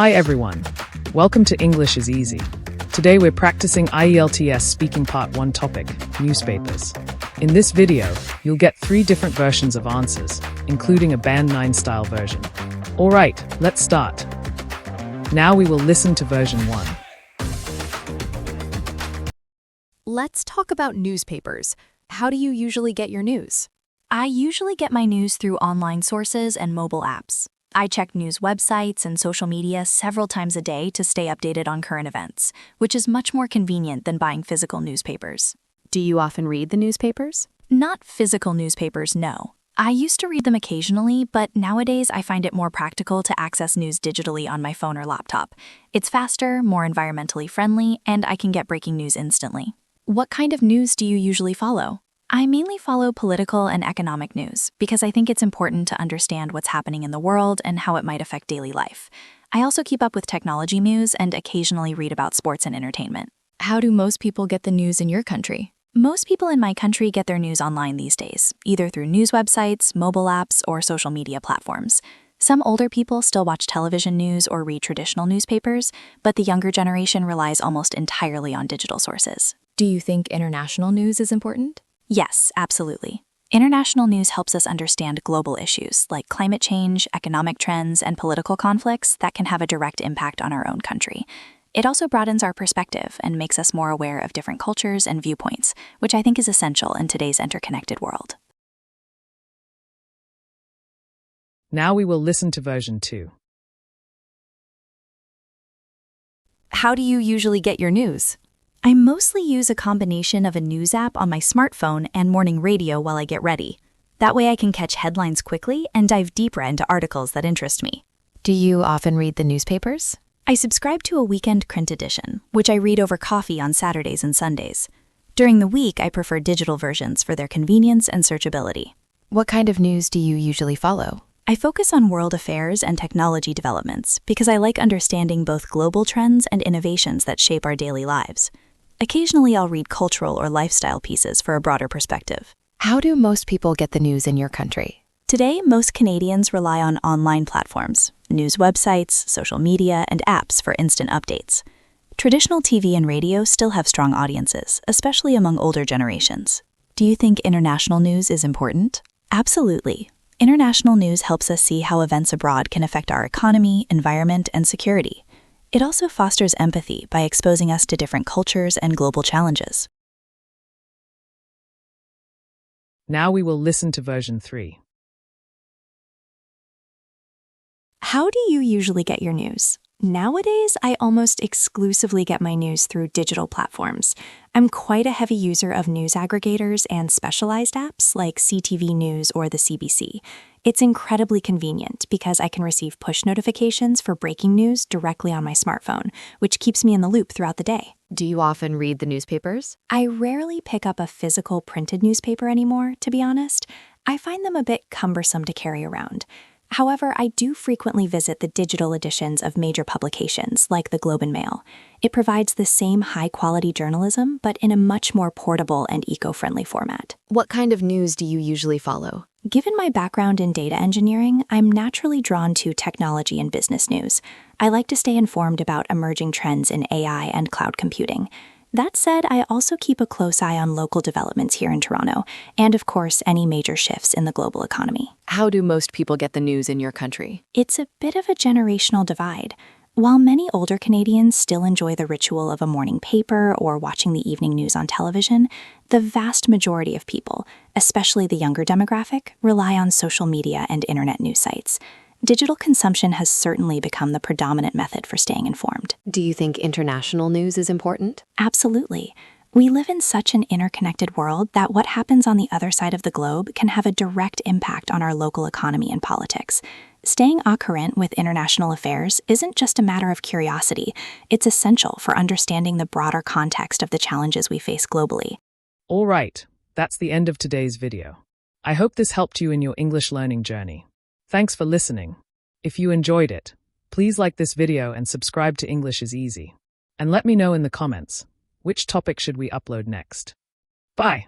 Hi everyone. Welcome to English is Easy. Today we're practicing IELTS speaking part 1 topic, newspapers. In this video, you'll get 3 different versions of answers, including a Band 9 style version. Alright, let's start. Now we will listen to version 1. Let's talk about newspapers. How do you usually get your news? I usually get my news through online sources and mobile apps. I check news websites and social media several times a day to stay updated on current events, which is much more convenient than buying physical newspapers. Do you often read the newspapers? Not physical newspapers, no. I used to read them occasionally, but nowadays I find it more practical to access news digitally on my phone or laptop. It's faster, more environmentally friendly, and I can get breaking news instantly. What kind of news do you usually follow? I mainly follow political and economic news because I think it's important to understand what's happening in the world and how it might affect daily life. I also keep up with technology news and occasionally read about sports and entertainment. How do most people get the news in your country? Most people in my country get their news online these days, either through news websites, mobile apps, or social media platforms. Some older people still watch television news or read traditional newspapers, but the younger generation relies almost entirely on digital sources. Do you think international news is important? Yes, absolutely. International news helps us understand global issues like climate change, economic trends, and political conflicts that can have a direct impact on our own country. It also broadens our perspective and makes us more aware of different cultures and viewpoints, which I think is essential in today's interconnected world. Now we will listen to version 2. How do you usually get your news? I mostly use a combination of a news app on my smartphone and morning radio while I get ready. That way I can catch headlines quickly and dive deeper into articles that interest me. Do you often read the newspapers? I subscribe to a weekend print edition, which I read over coffee on Saturdays and Sundays. During the week, I prefer digital versions for their convenience and searchability. What kind of news do you usually follow? I focus on world affairs and technology developments because I like understanding both global trends and innovations that shape our daily lives. Occasionally, I'll read cultural or lifestyle pieces for a broader perspective. How do most people get the news in your country? Today, most Canadians rely on online platforms, news websites, social media, and apps for instant updates. Traditional TV and radio still have strong audiences, especially among older generations. Do you think international news is important? Absolutely. International news helps us see how events abroad can affect our economy, environment, and security. It also fosters empathy by exposing us to different cultures and global challenges. Now we will listen to version 3. How do you usually get your news? Nowadays, I almost exclusively get my news through digital platforms. I'm quite a heavy user of news aggregators and specialized apps like CTV News or the CBC. It's incredibly convenient because I can receive push notifications for breaking news directly on my smartphone, which keeps me in the loop throughout the day. Do you often read the newspapers? I rarely pick up a physical printed newspaper anymore, to be honest. I find them a bit cumbersome to carry around. However, I do frequently visit the digital editions of major publications like the Globe and Mail. It provides the same high-quality journalism, but in a much more portable and eco-friendly format. What kind of news do you usually follow? Given my background in data engineering, I'm naturally drawn to technology and business news. I like to stay informed about emerging trends in AI and cloud computing. That said, I also keep a close eye on local developments here in Toronto, and of course, any major shifts in the global economy. How do most people get the news in your country? It's a bit of a generational divide. While many older Canadians still enjoy the ritual of a morning paper or watching the evening news on television, the vast majority of people, especially the younger demographic, rely on social media and internet news sites. Digital consumption has certainly become the predominant method for staying informed. Do you think international news is important? Absolutely. We live in such an interconnected world that what happens on the other side of the globe can have a direct impact on our local economy and politics. Staying au current with international affairs isn't just a matter of curiosity. It's essential for understanding the broader context of the challenges we face globally. All right, that's the end of today's video. I hope this helped you in your English learning journey. Thanks for listening. If you enjoyed it, please like this video and subscribe to English is Easy. And let me know in the comments, which topic should we upload next? Bye!